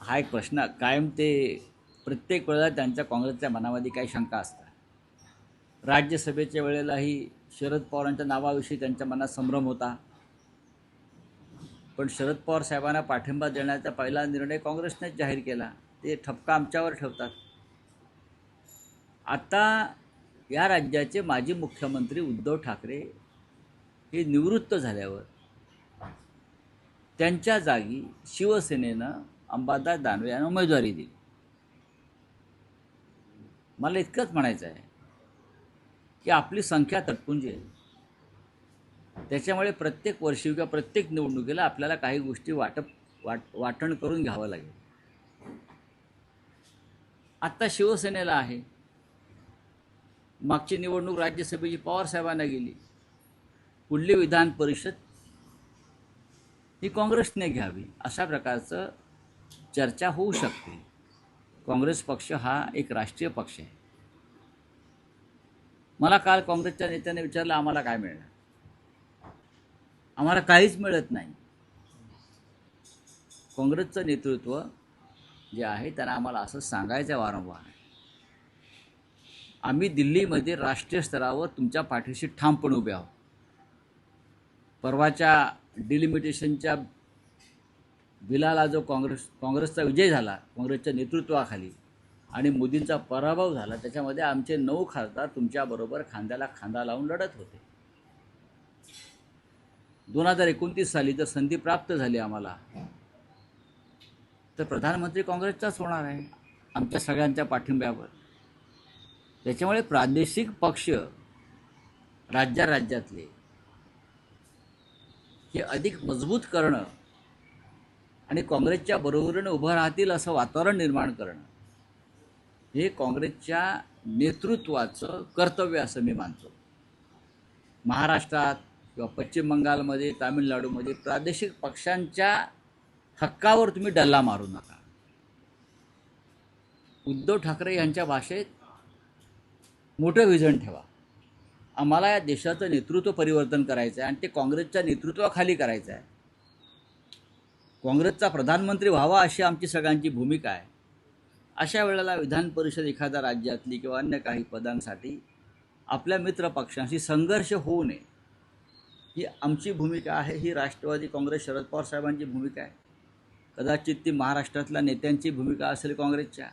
हा एक प्रश्न कायम ते प्रत्येक वेळेला त्यांच्या काँग्रेसच्या मनामध्ये काही शंका असतात. राज्यसभेच्या वेळेलाही शरद पवारांच्या नावाविषयी त्यांच्या मनात संभ्रम होता, पण शरद पवार साहेबांना पाठिंबा देण्याचा पहिला निर्णय काँग्रेसनेच जाहीर केला. ते ठपका आमच्यावर ठेवतात. आता या राज्याचे माजी मुख्यमंत्री उद्धव ठाकरे हे निवृत्त झाल्यावर त्यांच्या जागी शिवसेनेनं अंबादास दानवे यांना उमेदवारी दिली. मला इतकंच म्हणायचं आहे की आपली संख्या तटपुंजी आहे. त्याच्यामुळे प्रत्येक वर्षी किंवा प्रत्येक निवडणुकीला आपल्याला काही गोष्टी वाटण करून घ्यावं लागेल. आत्ता शिवसेनेला आहे, मागची निवडणूक राज्यसभेची पवारसाहेबांना गेली, पुढली विधान परिषद ही काँग्रेसने घ्यावी अशा प्रकारचं चर्चा होऊ शकते. काँग्रेस पक्ष हा एक राष्ट्रीय पक्ष आहे. मला काल काँग्रेसच्या नेत्याने विचारलं आम्हाला काय मिळणार. आम्हाला काहीच मिळत नाही. काँग्रेसचं नेतृत्व जे आहे त्यांना आम्हाला असं सांगायचं वारंवार, आम्ही दिल्लीमध्ये राष्ट्रीय स्तरावर तुमच्या पाठीशी ठामपणे उभे आहोत. परवाच्या डिलिमिटेशनच्या बिलाला जो काँग्रेसचा विजय झाला, काँग्रेसच्या नेतृत्वाखाली, आणि मोदींचा पराभव झाला, त्याच्यामध्ये आमचे 9 खासदार तुमच्याबरोबर खांद्याला खांदा लावून लढत होते. 2029 साली जर संधी प्राप्त झाली आम्हाला, तर प्रधानमंत्री काँग्रेसचाच होणार आहे आमच्या सगळ्यांच्या पाठिंब्यावर. त्याच्यामुळे प्रादेशिक पक्ष राज्यातले हे अधिक मजबूत करणं आणि काँग्रेसच्या बरोबरीने उभं राहतील असं वातावरण निर्माण करणं हे काँग्रेसच्या नेतृत्वाचं कर्तव्य असं मी मानतो. महाराष्ट्रात किंवा पश्चिम बंगालमध्ये, तामिळनाडूमध्ये प्रादेशिक पक्षांच्या हक्कावर तुम्ही डल्ला मारू नका. उद्धव ठाकरे यांच्या भाषेत मोठं विजन ठेवा. आम्हाला या देशाचं नेतृत्व परिवर्तन करायचं आहे आणि ते काँग्रेसच्या नेतृत्वाखाली करायचं आहे. काँग्रेसचा प्रधानमंत्री व्हावा अशी आमची सगळ्यांची भूमिका आहे. अशा वेळेला विधान परिषद एखाद्या राज्यातली किंवा अन्य काही पदांसाठी आपल्या मित्र पक्षांशी संघर्ष होऊ नये ही आमची भूमिका आहे. ही राष्ट्रवादी काँग्रेस शरद पवार साहेबांची भूमिका आहे. कदाचित ती महाराष्ट्रातल्या नेत्यांची भूमिका असेल काँग्रेसच्या.